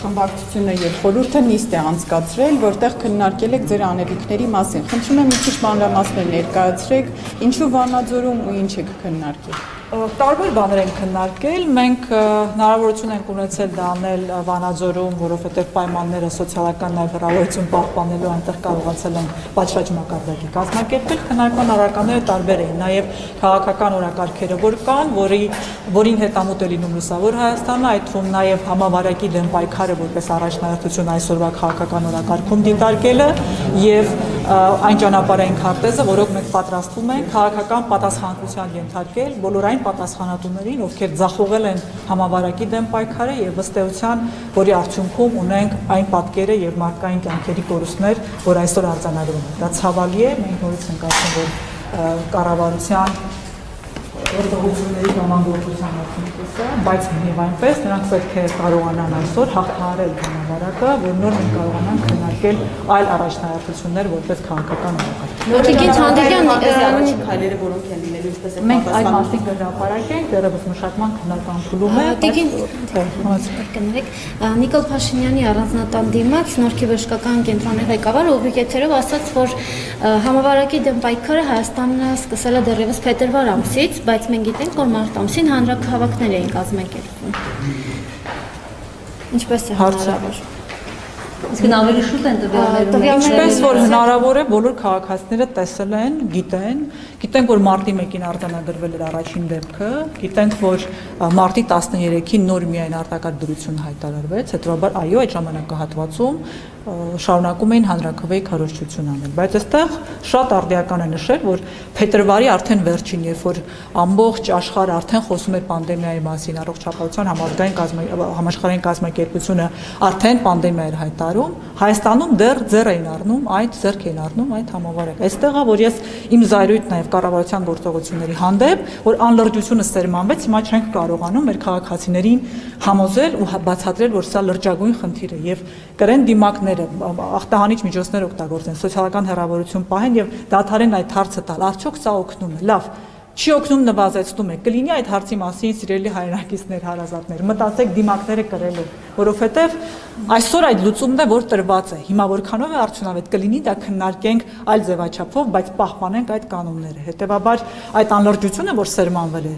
խմբակցությունը եւ խորհուրդը նիստ է անցկացրել, որտեղ քննարկել եք ձեր անելիքների մասին։ Խնդրում եմ մի քիչ մանրամասներ ներկայացրեք, ինչու Վանաձորում ու ինչ եք քննարկել։ Տարբեր բաներ են քննարկել, մենք հնարավորություն ենք ունեցել դա անել Վանաձորում, որովհետև պայմանները սոցիալական նաև հեռավորություն պահպանելու այնտեղ կարողացել են պատշաճ մակարդակի կազմակերպել, քննարկման առարկաները տարբեր էին, նաև քաղաքական օրակարգերը, որ կան, որին հետամուտ է լինում Լուսավոր Հայաստանը, այդ թվում նաև համավարակի դեմ պայքարը որպես առաջնահերթություն այսօրվա քաղաքական օրակարգում դիտարկելը եւ այն ճանապարհային քարտեզը, որով մենք պատրաստվում ենք քաղաքական պատասխանատվության ենթարկել բոլոր այն պատասխանատուներին, ովքեր ձախողել են համավարակի դեմ պայքարը եւ ըստ էության, որի արդյունքում ունենք այն պատկերը եւ մարդկային կյանքերի կորուստներ, որ այսօր արձանագրում են։ Դա ցավալի է, մենք նորից ենք ասում, որ կառավարության գործողությունների համագործության արդյունքից է, բայց եւ այնպես նրանք պետք է կարողանան այսօր հաղթահարել համավարակը, որ նոր մենք կարողանանք քննարկել այլ առաջնահերթություններ որպես քաղաքական օրակարգ։ Տիկին Թանդիկյան, քայլերը որոնք են լինելու ինչպես է մենք այդ մասին կհրապարակ ենք, դեռևս մշակման քննարկման փուլում է։ Տիկին կներեք, Նիկոլ Փաշինյանի առանձնատան դիմաց Նորքի բժշկական կենտրոնի ղեկավարը ուղիղ եթերով ասաց, որ համավարակի դեմ պայքարը Հայաստանը սկսել է դեռևս փետրվար ամսից, բայց մենք գիտենք, որ մարտ ամսին հանրաքաղաքներ էին կազմակերպվում։ Ինչպես է հնարավոր։ Իսկ ավելի շուտ են տվյալները։ Ինչպես որ հնարավոր է, բոլոր քաղաքացիները տեսել են, գիտենք, որ մարտի 1-ին արձանագրվել էր առաջին դեպքը, գիտենք, որ մարտի 13-ին նոր միայն արտակարգ դրություն հայտարարվեց, հետևաբար այո, այդ ժամանակահատվածում շարունակում էին հանրաքվեի քարոզչություն անել, բայց այստեղ շատ արդիական է նշել, որ փետրվարի արդեն վերջին, երբ որ ամբողջ աշխարհը արդեն խոսում էր պանդեմիայի մասին, առողջապահության համաշխարհային կազմակերպությունը արդեն պանդեմիա էր հայտարարում, Հայաստանում դեռ ձեռք էին առնում այդ համավարակը։ Այստեղ է, որ ես իմ զայրույթն նաև կառավարության գործողությունների հանդեպ, որ անլրջությունը սերմանվեց, հիմա չենք կարողանում մեր քաղաքացիներին համոզել ու բացատրել, որ սա լրջագույն խնդիր է եւ կրեն դիմակները ախտահանիչ միջոցներ օգտագործեն, սոցիալական հեռավորություն պահեն եւ դադարեն այդ հարցը տալ։ Արդյոք սա օգնում է։ Լավ, չի օգնում, նվազեցնում է։ Կլինի այդ հարցի մասին սիրելի հայրենակիցներ, հարազատներ, մտածեք դիմակները կրելու, որովհետեւ այսօր այդ լուծումն է, որ տրված է։ Հիմա որքանով է արդյունավետ կլինի, դա քննարկենք այլ ձևաչափով, բայց պահպանենք այդ կանոնները։ Հետևաբար այդ անլրջությունը, որ սերմանվել է,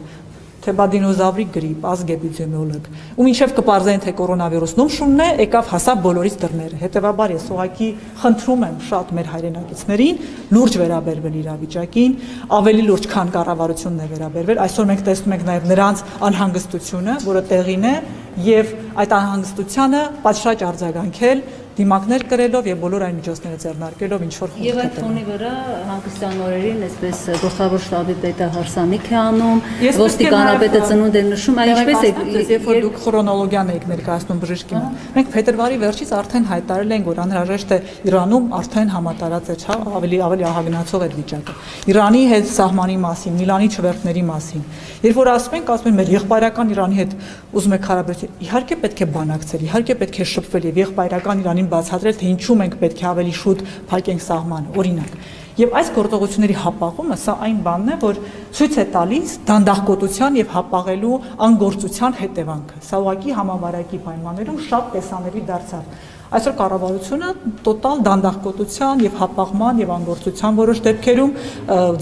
թե բա դինոզավրի գրիպ, ազգէպիդեմիոլոգ, ու մինչև կպարզեն, թե կորոնավիրուսն ում շունն է, եկավ հասավ բոլորից դռները։ Հետևաբար ես ուղղակի խնդրում եմ շատ մեր հայրենակիցներին լուրջ վերաբերվել իրավիճակին, ավելի լուրջ, քան կառավարությունն է վերաբերվել։ Այսօր մենք տեսնում ենք նաև նրանց անհանգստությունը, որը տեղին է, եւ այդ անհանգստությանը պատշաճ արձագանքել դիմակներ կրելով եւ բոլոր այն միջոցները ձեռնարկելով ինչ որ խորհուրդ։ Եվ այդ ֆոնի վրա հանգստյան օրերին այսպես գլխավոր շտաբի պետը հարսանիք է անում, ոստիկանապետը ծնունդ է նշում, այնպես է, երբ որ դուք քրոնոլոգիան եք ներկայացնում բժշկին։ Մենք փետրվարի վերջից արդեն հայտարարել ենք, որ անհրաժեշտ է Իրանում արդեն համատարած է, ավելի ահագնացող այդ վիճակը։ Իրանի հետ սահմանի մասին, Միլանի չվերթների մասին։ Երբ որ ասում են մեր եղբայրական Իրանի հետ ուզում եք հարաբերություն, իհարկե պետք է բանակցել, իհարկե պետք է շփվել եւ եղբայրական Իրանին բացատրել, թե ինչու մենք պետք է ավելի շուտ փակենք սահմանը, օրինակ։ Եվ այս գործողությունների հապաղումը սա այն բանն է, որ ցույց է տալիս դանդաղկոտության եւ հապաղելու անգործության հետևանքը։ Սա ուղղակի համավարակի պայմաններում շատ տեսանելի դարձավ։ Այսօր կառավարությունը տոտալ դանդաղկոտության եւ հապաղման եւ անգործության որոշ դեպքերում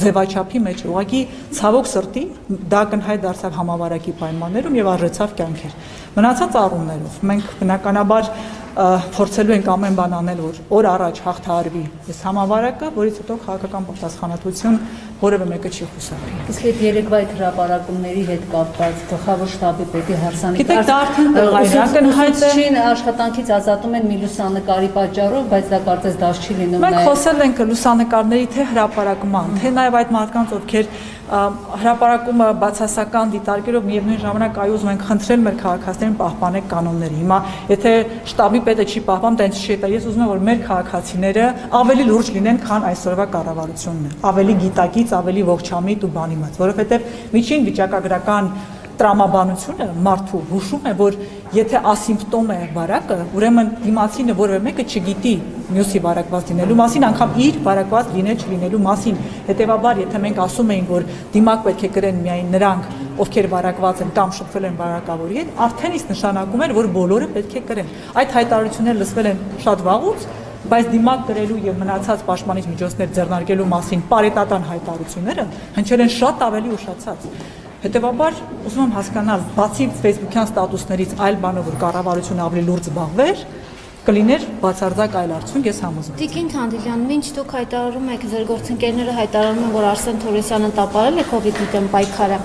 ձևաչափի մեջ ուղղակի ցավոք սրտի դա կնհայտ դարձավ համավարակի պայմաններում եւ արժեցավ կյանքեր։ Մնացած առումներով մենք բնականաբար փորձելու ենք ամեն բան անել, որ օր առաջ հաղթահարվի այս համավարակը, որից հետո քաղաքական պատասխանատվություն որևէ մեկը չի խուսափի։ Իսկ այդ երեկվա այդ հրապարակումների հետ կապված գլխավոր շտաբի պետի հարսանիք։ Գիտեք, դա արդեն ակնհայտ է։ Չի աշխատանքից ազատում են մի լուսանկարի պատճառով, բայց դա կարծես դաշ չի լինում։ Մենք խոսել ենք լուսանկարների թե հրապարակման, թե նաև այդ մարդկանց, ովքեր հրապարակումը բացասական դիտարկելով միևնույն ժամանակ այո ուզում ենք խնդրել մեր քաղաքացիներին պահպանեք կանոնները։ Հիմա եթե շտաբի պետը չի պահպանում, տենց չի դա։ Ես ուզում եմ որ մեր քաղաքացիները ավելի լուրջ լինեն, քան այսօրվա կառավարությունն է, ավելի գիտակից, ավելի ողջամիտ ու բանիմաց, որովհետև միջին վիճակագրական տրամաբանությունը մարդու հուշում է, որ եթե ասիմպտոմ է վարակը, ուրեմն դիմացինը որևէ մեկը չգիտի մյուսի վարակված լինելու մասին, անգամ իր վարակված լինել չլինելու մասին։ Հետևաբար, եթե մենք ասում էինք, որ դիմակ պետք է կրեն միայն նրանք, ովքեր վարակված են կամ շփվել են վարակավորի հետ, արդեն իսկ նշանակում է, որ բոլորը պետք է կրեն։ Այդ հայտարարությունները լսվել են շատ վաղուց, բայց դիմակ կրելու եւ մնացած պաշտպանիչ միջոցներ ձեռնարկելու մասին պարետատան հայտարարությունները հնչել են շատ ավելի ուշացած։ Հետևաբար ուզում եմ հասկանալ, բացի Facebook-յան ստատուսներից այլ բանով որ կառավարությունը ավելի լուրջ զբաղվեր, կլիներ բացարձակ այլ արդյունք, ես համոզված եմ։ Տիկին Թանդիլյան, մինչ դուք հայտարարում եք, ձեր գործընկերները հայտարարում են, որ Արսեն Թորոսյանը տապալել է COVID-ի դեմ պայքարը,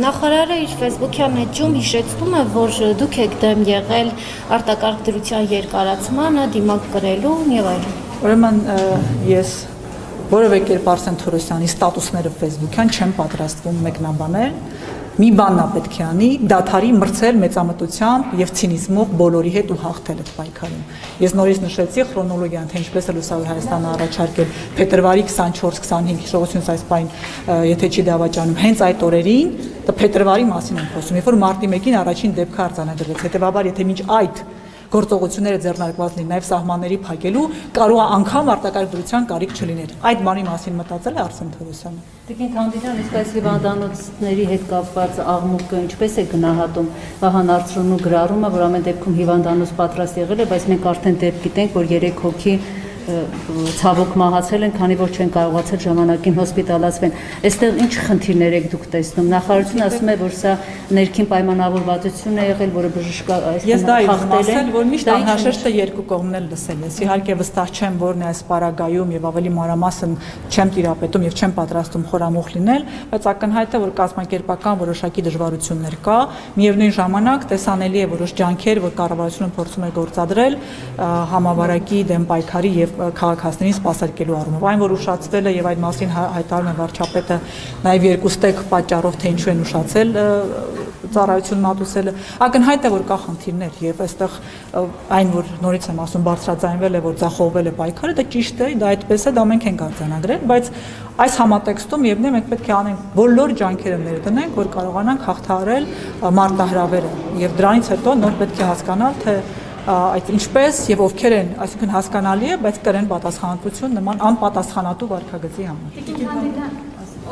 նախարարը իր Facebook-յան էջում հիշեցնում է, որ դուք եք դեմ եղել արտակարգ դրության երկարացմանը, դիմակ կրելուն եւ այլն։ Ուրեմն ես որևէ կերպ Արսեն Թորոսյանի ստատուսները Facebook-յան չեմ պատրաստվում մեկնաբանել։ Մի բանն է պետք է անի, դադարի մրցել մեծամտությամբ եւ ցինիզմով բոլորի հետ ու հաղթել այդ պայքարում։ Ես նորից նշեցի քրոնոլոգիան, թե ինչպես է Լուսավոր Հայաստանը առաջարկել փետրվարի 24-25 հիշողությունս այս պայն, եթե չի դավաճանում, հենց այդ օրերին, դա փետրվարի մասին եմ խոսում, երբ որ մարտի 1-ին առաջին դեպքը արձանագրվեց։ Հետևաբար, եթե մինչ այդ գործողությունները ձեռնարկված լինեն նաև սահմանների փակելու, կարող է անգամ արտակարգ դրության կարիք չլիներ։ Այդ բանի մասին մտածել է Արսեն Թորոսյանը։ Տիկին Թանդիլյան, իսկ այս հիվանդանոցների հետ կապված աղմուկը ինչպես է գնահատում Վահան Արծրունու գրառումը, որ ամեն դեպքում հիվանդանոց պատրաստ եղել է, բայց մենք արդեն դեպք գիտենք, որ 3 հոգի ցավոք մահացել են, քանի որ չեն կարողացել ժամանակին հոսպիտալացվեն։ Այստեղ ինչ խնդիրներ եք դուք տեսնում։ Նախարարությունը ասում է, որ սա ներքին պայմանավորվածություն է եղել, որը բժշկա խախտել են, որ միշտ անհրաժեշտ է երկու կողմն էլ լսել։ Ես իհարկե վստահ չեմ, որն է այս պարագայում եւ ավելի մանրամասն չեմ տիրապետում եւ չեմ պատրաստում խորամուխ լինել, բայց ակնհայտ է, որ կազմակերպական որոշակի դժվարություններ կա։ Միևնույն ժամանակ տեսանելի է որոշ ջանքեր, որ կառավարությունը փորձում է գործադրել համավարակի դեմ պայքարի եւ քաղաքացիներին սպասարկելու առումով։ Այն որ ուշացվել է եւ այդ մասին հայտարարում է վարչապետը նաեւ երկուստեք պատճառով, թե ինչու են ուշացել ծառայություն մատուցելը, ակնհայտ է որ կա խնդիրներ եւ այստեղ այն որ նորից եմ ասում բարձրաձայնվել է որ ձախողվել է պայքարը, դա ճիշտ է, դա այդպես է, դա մենք ենք արձանագրել, բայց այս համատեքստում եւն է մենք պետք է անենք բոլոր ջանքերը ներդնենք, որ կարողանանք հաղթահարել մարտահրավերը եւ դրանից հետո նոր պետք է հասկանալ թե այդ ինչպես եւ ովքեր են, այսինքն հասկանալի է, բայց կրեն պատասխանատվություն նման անպատասխանատու վարքագծի համար։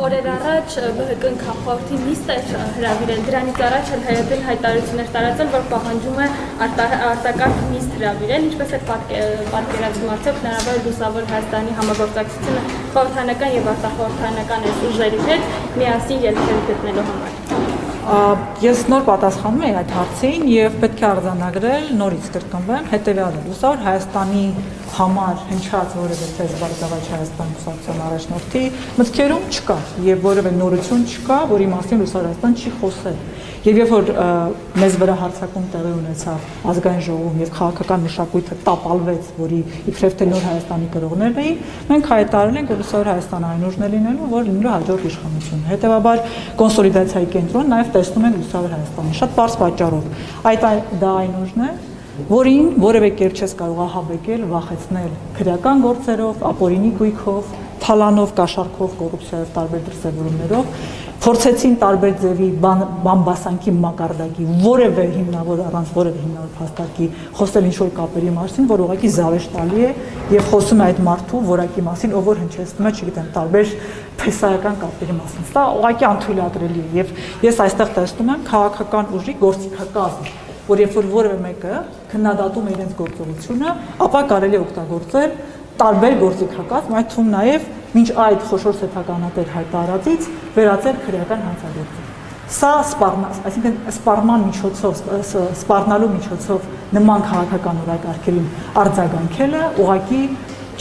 Օրեր առաջ ԲՀԿ-ն քաղաքի նիստ է հրավիրել, դրանից առաջ էլ հայտնել հայտարարություններ տարածել, որ պահանջում է արտակարգ նիստ հրավիրել, ինչպես է պատկերացնում արդյոք հնարավոր է Լուսավոր Հայաստանի համագործակցությունը խորհրդանական եւ արտախորհրդանական ուժերի հետ միասին ելքեր գտնելու համար։ Ես նոր պատասխանում եմ այդ հարցին եւ պետք է արձանագրել, նորից կրկնվեմ, հետեւյալը Լուսավոր Հայաստանի համար հնչած որևէ թեզ Բարգավաճ Հայաստան կուսակցության առաջնորդի մտքերում չկա եւ որևէ նորություն չկա, որի մասին Լուսավոր Հայաստան չի խոսել։ Եվ երբ որ մեզ վրա հարձակում տեղի ունեցավ ազգային ժողովում եւ քաղաքական մշակույթը տապալվեց, որի իբրև թե նոր Հայաստանի կրողներն էին, մենք հայտարարել ենք, որ Լուսավոր Հայաստանը այն ուժն է լինելու, որ լինելու հաջորդ իշխանությունը։ Հետևաբար կոնսոլիդացիայի կենտրոնը նաեւ տեսնում են Լուսավոր Հայաստանը շատ բարձ պատճառով։ Դա այն ուժն է, որին որևէ կերպ չես կարող ահաբեկել, վախեցնել քրեական գործերով, ապօրինի գույքով, թալանով, կաշառքով, կոռուպցիայով, տարբեր դրսևորումներով, փորձեցին տարբեր ձևի բամբասանքի մակարդակի որևէ հիմնավոր առանց որևէ հիմնավոր փաստարկի խոսել ինչ-որ կապերի մասին, որ ուղղակի զավեշտալի է եւ խոսում է այդ մարդու որակի մասին, ով որ հնչեցնում է, չգիտեմ, տարբեր փեսայական կապերի մասին։ Սա ուղղակի անթույլատրելի է եւ ես այստեղ տեսնում եմ քաղաքական ուժի գործիքակազմ, որ երբ որ որևէ մեկը քննադատում է իրենց գործողությունը, ապա կարելի է օգտագործել տարբեր գործիքակազմ, այդ թվում նաև մինչ այդ խոշոր սեփականատեր հայտարարածից վերածել քրեական հանցագործի։ Սա այսինքն սպառման միջոցով, սպառնալու միջոցով նման քաղաքական օրակարգերին արձագանքելը ուղղակի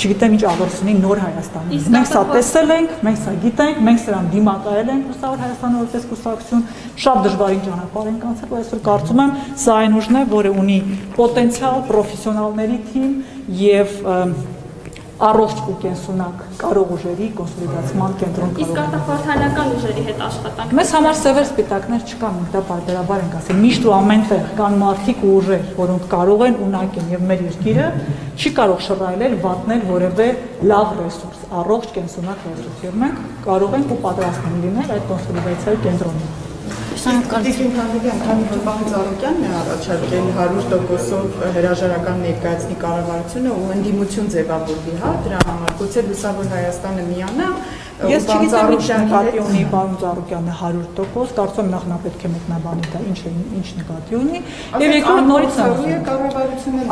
չգիտեմ ինչ աղերսունի նոր Հայաստանի։ Մենք սա տեսել ենք, մենք սա գիտենք, մենք սրան դիմակայել ենք Լուսավոր Հայաստանը որպես կուսակցություն, շատ դժվարին ճանապարհ ենք անցել, բայց այսօր կարծում եմ սա այն ուժն է, որը ունի պոտենցիալ պրոֆեսիոնալների թիմ եւ առողջ ու կենսունակ կարող ուժերի կոնսոլիդացման կենտրոն կարող։ Իսկ արտախորհրդանական ուժերի հետ աշխատանք։ Մեզ համար սևեր սպիտակներ չկան, մենք դա պարբերաբար ենք ասել։ Միշտ ու ամենտեղ կան մարդիկ ու ուժեր, որոնք կարող են ունակ են եւ մեր երկիրը չի կարող շռայլել, վատնել որևէ լավ ռեսուրս, առողջ կենսունակ ռեսուրս եւ մենք կարող ենք ու պատրաստ ենք լինել այդ կոնսոլիդացիայի կենտրոնում։ Տիկին Թանդիլյան, քանի որ պարոն Ծառուկյանն է առաջարկել 100%-ով հրաժարական ներկայացնի կառավարությունը ու ընդդիմություն ձևավորվի, հա, դրա համար գուցե Լուսավոր Հայաստանը միանա, Ես չգիտեմ ինչ նկատի ունի պարոն Ծառուկյանը 100%, կարծում եմ նախ նա պետք է մեկնաբանի դա ինչ նկատի ունի, եւ երկրորդ նորից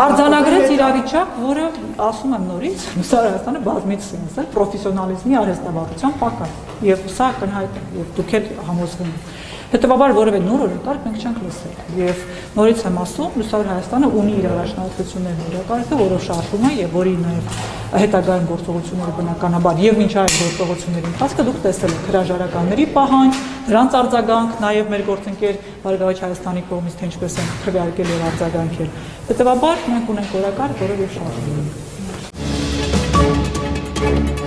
արձանագրեց իրավիճակ, որը ասում եմ նորից, Հայաստանը բազմիցս են ասել պրոֆեսիոնալիզմի արհեստավարության պակաս, եւ սա կնհայտ է, եւ դուք էլ համոզվում եք։ Հետևաբար որևէ նոր օրենքարկ մենք չենք լսել եւ նորից եմ ասում Լուսավոր Հայաստանը ունի իր առաջնահերթություններն իրակարգը, որով շարժվում է եւ որի նաեւ հետագայում գործողությունները բնականաբար եւ մինչ այդ գործողությունների ընթացքը դուք տեսել եք հրաժարականների պահանջ, դրանց արձագանք նաեւ մեր գործընկեր Բարգավաճ Հայաստանի կողմից թե ինչպես են քվեարկել եւ արձագանքել։ Հետևաբար մենք ունենք օրակարգ, որով եւ շարժվում ենք։